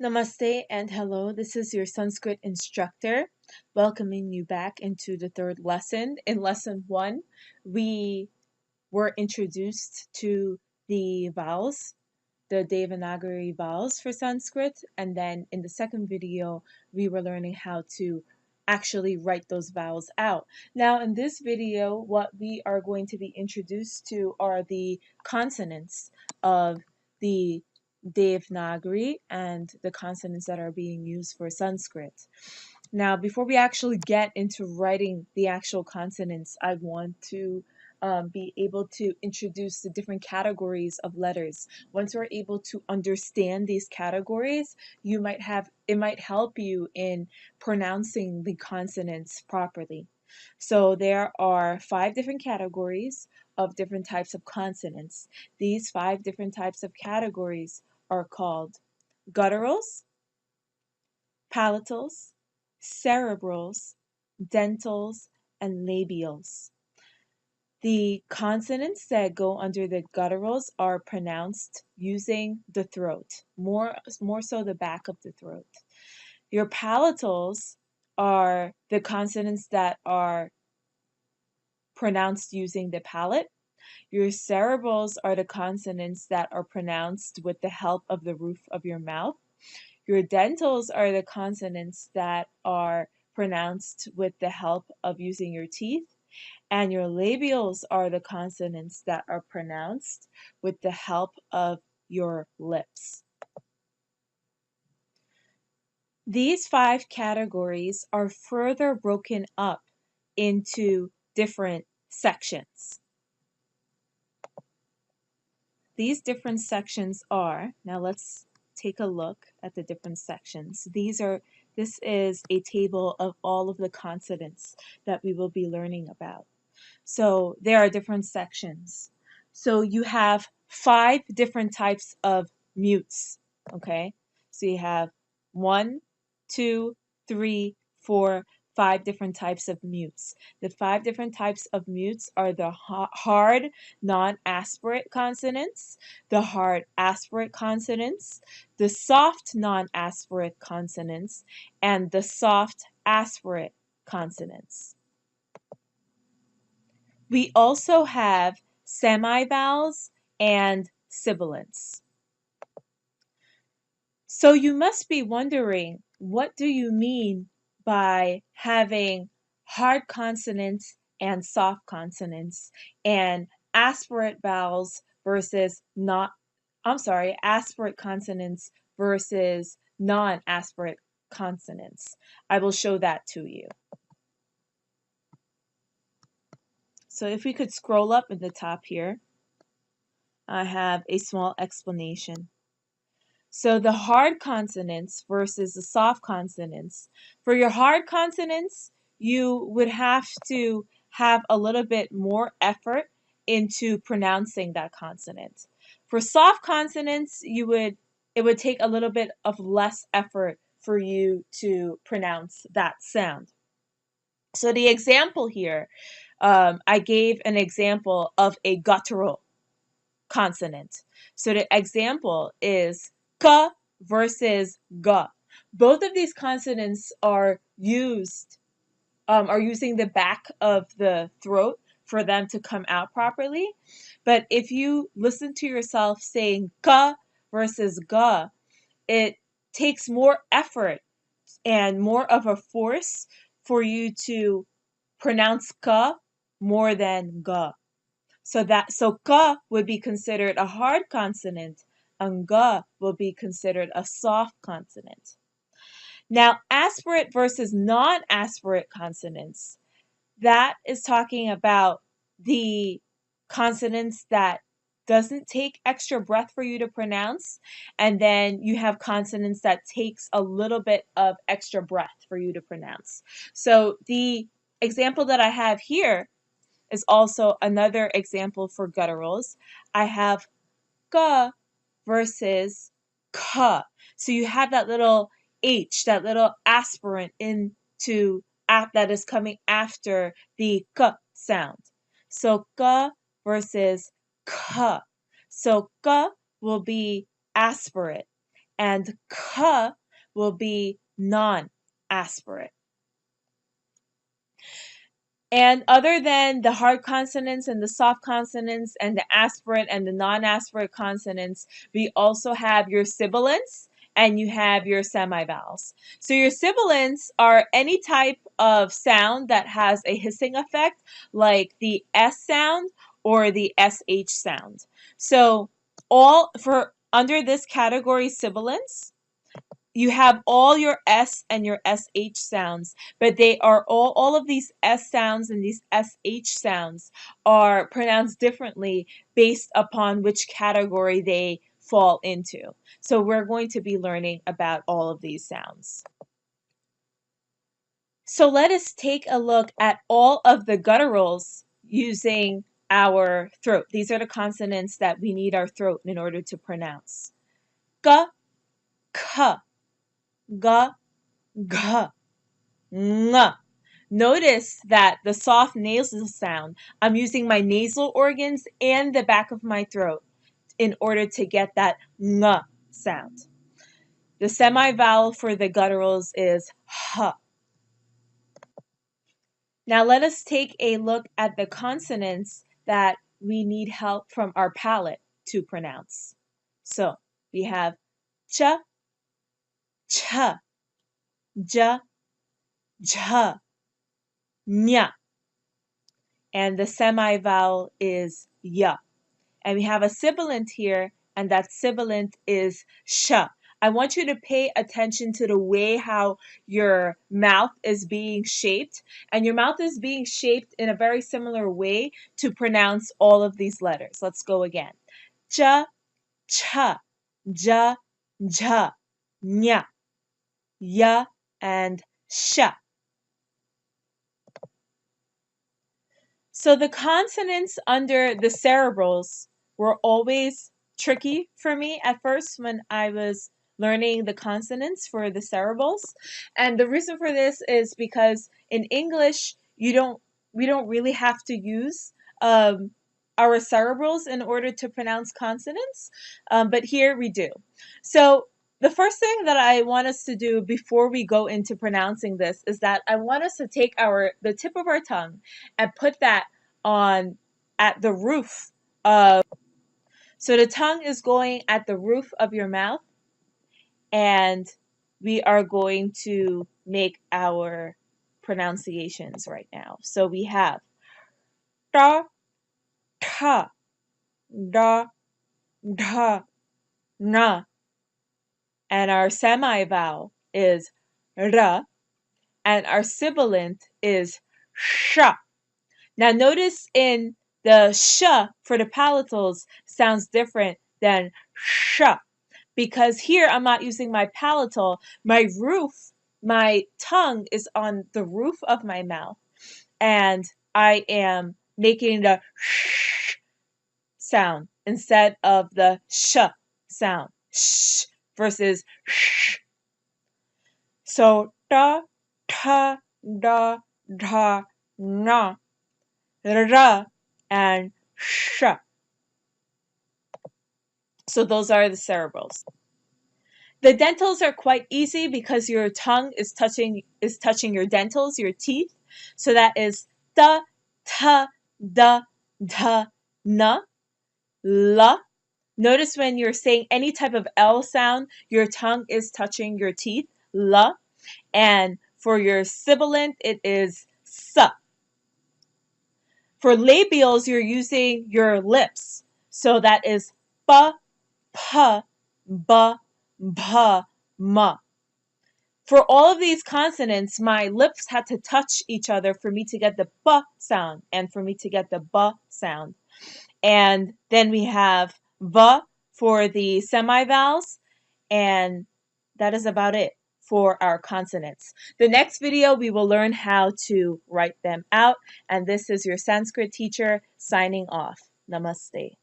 Namaste and hello. This is your Sanskrit instructor, welcoming you back into the third lesson. In lesson one, we were introduced to the vowels, the Devanagari vowels for Sanskrit, and then in the second video, we were learning how to actually write those vowels out. Now, in this video, what we are going to be introduced to are the consonants of the Devanagari and the consonants that are being used for Sanskrit. Now, before we actually get into writing the actual consonants, I want to be able to introduce the different categories of letters. Once we're able to understand these categories, it might help you in pronouncing the consonants properly. So there are 5 different categories of different types of consonants. These 5 different types of categories are called gutturals, palatals, cerebrals, dentals, and labials. The consonants that go under the gutturals are pronounced using the throat, more so the back of the throat. Your palatals are the consonants that are pronounced using the palate. Your cerebrals are the consonants that are pronounced with the help of the roof of your mouth. Your dentals are the consonants that are pronounced with the help of using your teeth. And your labials are the consonants that are pronounced with the help of your lips. These 5 categories are further broken up into different sections. These different sections are, now let's take a look at the different sections. This is a table of all of the consonants that we will be learning about. So there are different sections. So you have 5 different types of mutes, okay? So you have 1, 2, 3, 4, 5 different types of mutes. The 5 different types of mutes are the hard non-aspirate consonants, the hard aspirate consonants, the soft non-aspirate consonants, and the soft aspirate consonants. We also have semivowels and sibilants. So you must be wondering, what do you mean by having hard consonants and soft consonants and aspirate vowels versus aspirate consonants versus non-aspirate consonants? I will show that to you. So if we could scroll up at the top here, I have a small explanation. So the hard consonants versus the soft consonants. For your hard consonants, you would have to have a little bit more effort into pronouncing that consonant. For soft consonants, it would take a little bit of less effort for you to pronounce that sound. So the example here, I gave an example of a guttural consonant. So the example is k versus g. Both of these consonants are using the back of the throat for them to come out properly. But if you listen to yourself saying k versus g, it takes more effort and more of a force for you to pronounce k more than g. So ka would be considered a hard consonant and ga will be considered a soft consonant. Now, aspirate versus non-aspirate consonants, that is talking about the consonants that doesn't take extra breath for you to pronounce, and then you have consonants that takes a little bit of extra breath for you to pronounce. So the example that I have here is also another example for gutturals. I have ka versus ka. So you have that little H, that little aspirant that is coming after the k sound. So ka versus ka. So ka will be aspirate and k will be non-aspirate. And other than the hard consonants and the soft consonants and the aspirate and the non-aspirate consonants, we also have your sibilants and you have your semivowels. So your sibilants are any type of sound that has a hissing effect, like the S sound or the SH sound. So all for under this category sibilants, you have all your S and your SH sounds, but they are all of these S sounds and these SH sounds are pronounced differently based upon which category they fall into. So we're going to be learning about all of these sounds. So let us take a look at all of the gutturals using our throat. These are the consonants that we need our throat in order to pronounce. G, K, G, G, ng. Notice that the soft nasal sound, I'm using my nasal organs and the back of my throat in order to get that ng sound. The semivowel for the gutturals is h. Now let us take a look at the consonants that we need help from our palate to pronounce. So we have ch, ch, j, j, nya. And the semivowel is y. And we have a sibilant here, and that sibilant is sh. I want you to pay attention to the way how your mouth is being shaped. And your mouth is being shaped in a very similar way to pronounce all of these letters. Let's go again. Ch, ch, j, j, nya, y, and sh. So the consonants under the cerebrals were always tricky for me at first when I was learning the consonants for the cerebrals. And the reason for this is because in English, we don't really have to use our cerebrals in order to pronounce consonants, but here we do. So the first thing that I want us to do before we go into pronouncing this is that I want us to take the tip of our tongue and put that at the roof of, so the tongue is going at the roof of your mouth, and we are going to make our pronunciations right now. So we have da, ta, da, da, na. And our semivowel is ra, and our sibilant is sha. Now notice in the sh for the palatals sounds different than sh, because here I'm not using my palatal. My tongue is on the roof of my mouth, and I am making the sh sound instead of the sh sound. Sh versus sh. So da, ta, da, da, na, ra, and sh. So those are the cerebrals. The dentals are quite easy because your tongue is touching your dentals, your teeth. So that is da, ta, da, da, na, la. Notice when you're saying any type of L sound, your tongue is touching your teeth, la. And for your sibilant, it is sa. For labials, you're using your lips. So that is ba, pa, ba, bha, ma. For all of these consonants, my lips had to touch each other for me to get the ba sound and for me to get the ba sound. And then we have va for the semivowels, and that is about it for our consonants. The next video, we will learn how to write them out, and this is your Sanskrit teacher signing off. Namaste.